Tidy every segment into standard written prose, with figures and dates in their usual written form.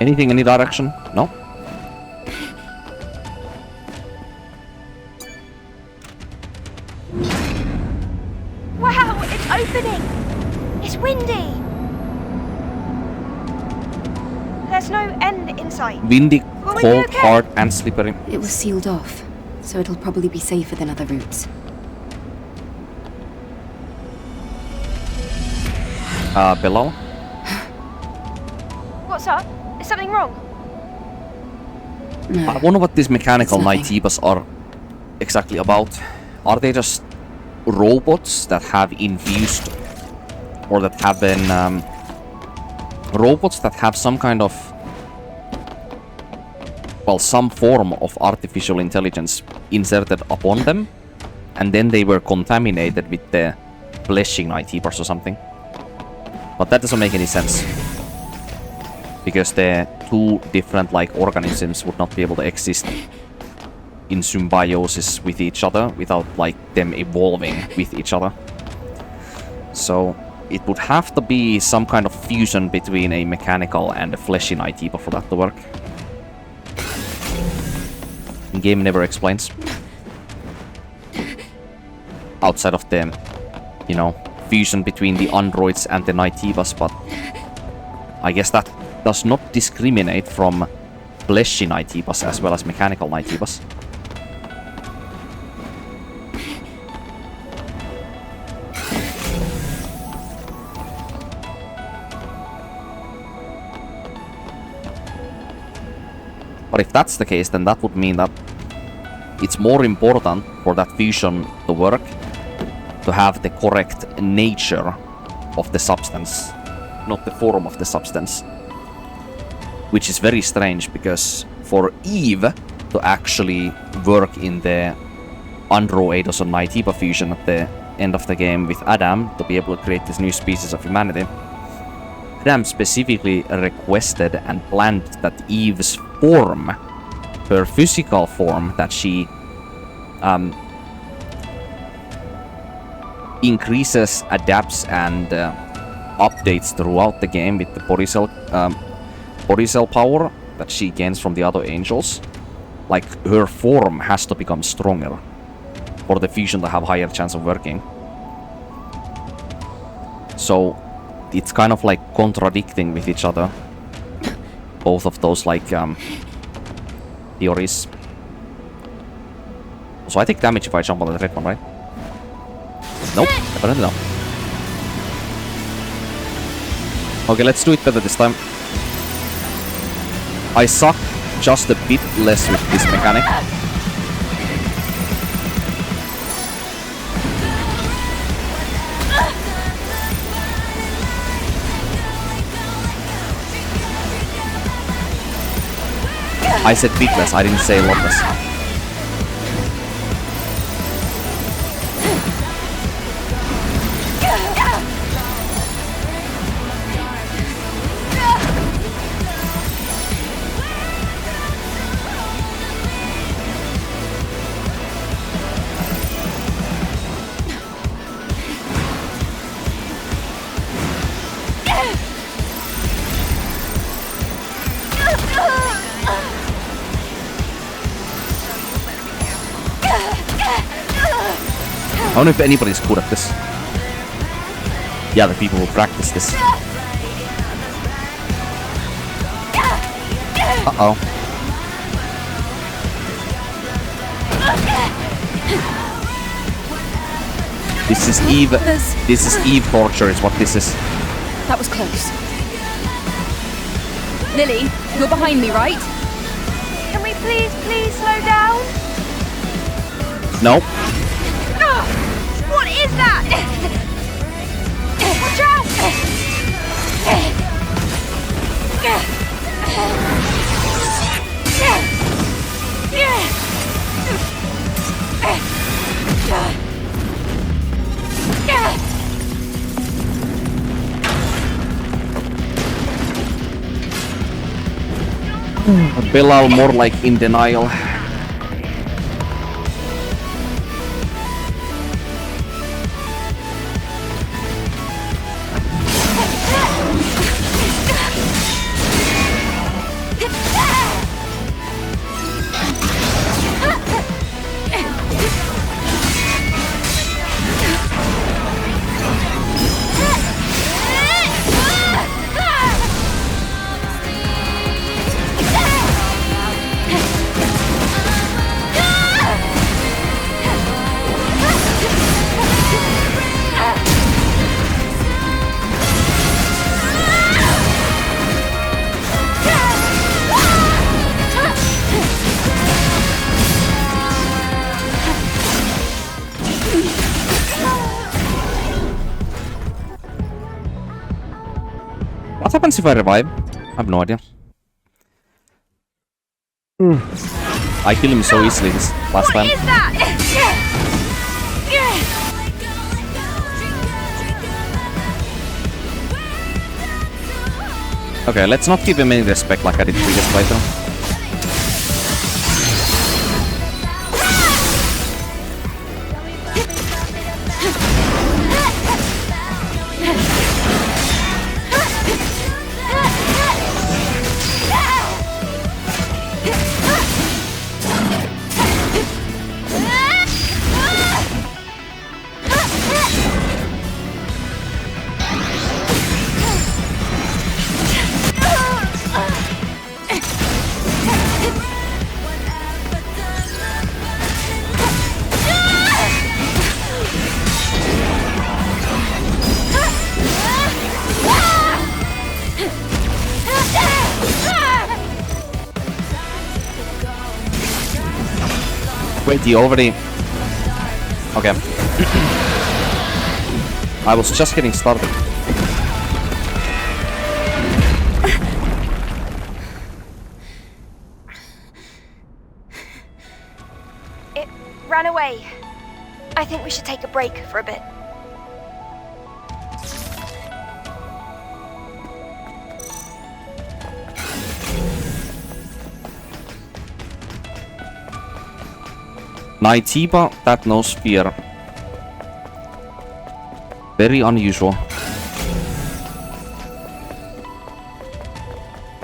Anything, any direction? No? Wow, it's opening! It's windy! There's no end in sight. Windy, Will we be cold, okay? hard, and slippery. It was sealed off, so it'll probably be safer than other routes. Belial? What's up? Is something wrong? No. I wonder what these mechanical It's night nothing. Tibas are exactly about. Are they just robots that have infused, or that have been robots that have some kind of, well, some form of artificial intelligence inserted upon them, and then they were contaminated with the fleshing night Tibas or something? But that doesn't make any sense, because the two different like organisms would not be able to exist in symbiosis with each other without like them evolving with each other. So it would have to be some kind of fusion between a mechanical and a fleshy night Tiba for that to work. The game never explains. Outside of the, you know, fusion between the androids and the night Tibas, but I guess that does not discriminate from fleshy night Tibas as well as mechanical night Tibas. But if that's the case, then that would mean that it's more important for that fusion to work to have the correct nature of the substance, not the form of the substance. Which is very strange, because for Eve to actually work in the Andro-Eidos or Night Tiba fusion at the end of the game with Adam to be able to create this new species of humanity, Adam specifically requested and planned that Eve's form, her physical form that she increases, adapts, and updates throughout the game with the body cell power that she gains from the other angels. Like, her form has to become stronger for the fusion to have higher chance of working. So it's kind of like contradicting with each other, both of those like theories. So I take damage if I jump on the red one, right? Nope, apparently not. Okay, let's do it better this time. I suck just a bit less with this mechanic. I said bit less, I didn't say a lot less. I don't know if anybody's good at this. Yeah, the people who practice this. Uh-oh. This is Eve. This is Eve torture is what this is. That was close. Lily, you're behind me, right? Can we please slow down? No. What is that? Watch Belial more like in denial. What happens if I revive? I have no idea. I killed him so easily this last time. What is that? Okay, let's not give him any respect like I did previous playthrough. Wait, you already... Okay. I was just getting started. It ran away. I think we should take a break for a bit. Nighttipa that knows fear. Very unusual.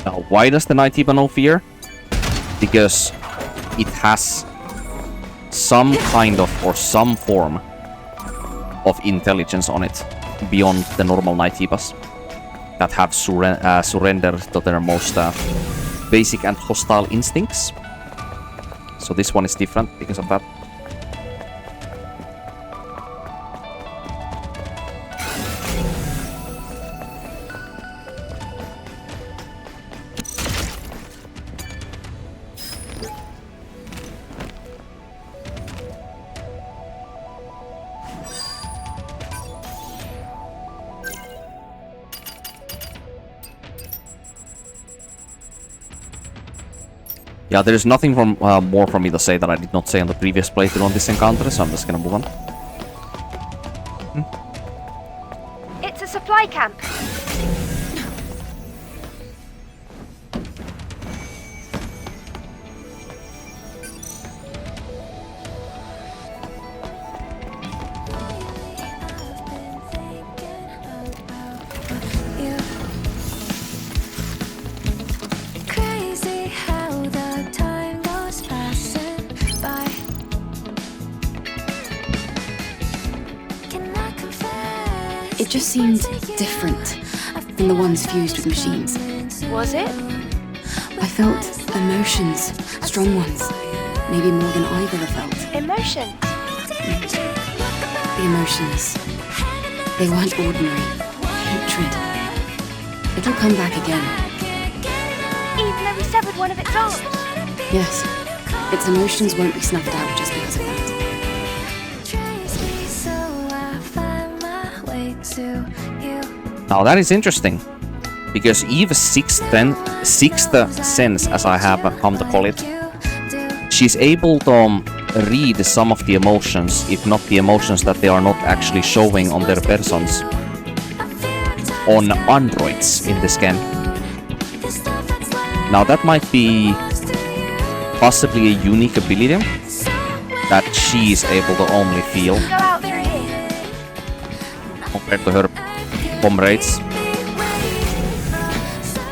Now, why does the Nighttipa know fear? Because it has some kind of or some form of intelligence on it beyond the normal Nighttipas that have surrendered to their most basic and hostile instincts. So this one is different because of that. Yeah, there's nothing from more for me to say that I did not say on the previous playthrough on this encounter, so I'm just gonna move on. It's a supply camp. It just seemed different than the ones fused with machines. Was it? I felt emotions, strong ones, maybe more than I've ever felt. Emotion. The emotions, they weren't ordinary. Hatred. It'll come back again. Even though we severed one of its arms. Yes, its emotions won't be snuffed out just because of that. Now that is interesting, because Eve's sixth sense, as I have come to call it, she's able to read some of the emotions, if not the emotions that they are not actually showing on their persons, on androids in this game. Now that might be possibly a unique ability that she is able to only feel Go out through here. compared to her comrades.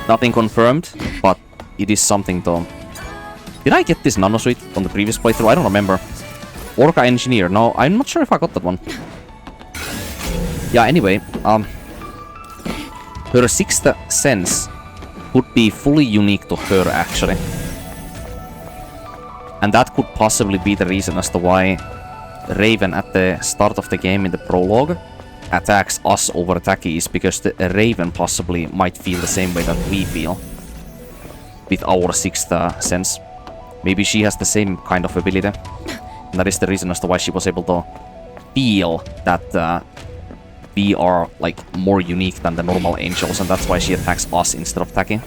Nothing confirmed, but it is something to... Did I get this nanosuite on the previous playthrough? I don't remember. Orca Engineer. No, I'm not sure if I got that one. Yeah, anyway, her sixth sense would be fully unique to her, actually. And that could possibly be the reason as to why Raven at the start of the game in the prologue attacks us over attackies, because the Raven possibly might feel the same way that we feel with our sixth sense. Maybe she has the same kind of ability, and that is the reason as to why she was able to feel that we are like more unique than the normal angels, and that's why she attacks us instead of Taki.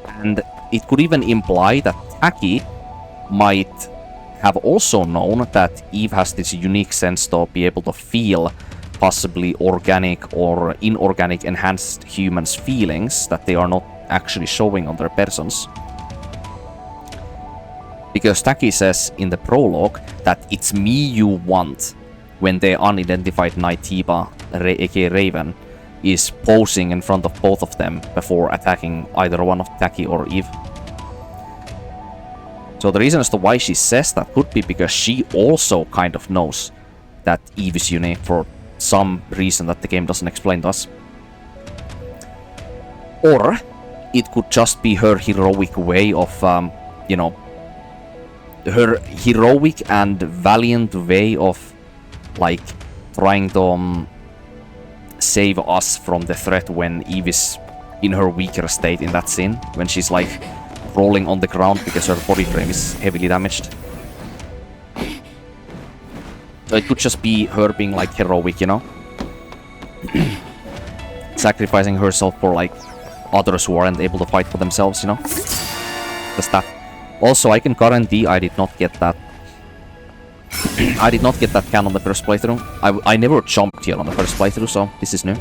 And it could even imply that Taki might have also known that Eve has this unique sense to be able to feel possibly organic or inorganic enhanced humans' feelings that they are not actually showing on their persons. Because Taki says in the prologue that it's me you want when the unidentified Naitiba, aka Raven, is posing in front of both of them before attacking either one of Taki or Eve. So the reason as to why she says that could be because she also kind of knows that Eve is unique for some reason that the game doesn't explain to us. Or it could just be her heroic way of, you know, her heroic and valiant way of, like, trying to save us from the threat when Eve is in her weaker state in that scene, when she's, like, rolling on the ground because her body frame is heavily damaged. So it could just be her being, like, heroic, you know? Sacrificing herself for, like, others who aren't able to fight for themselves, you know? Just that. Also, I can guarantee I did not get that. I did not get that can on the first playthrough. I never jumped here on the first playthrough, so this is new.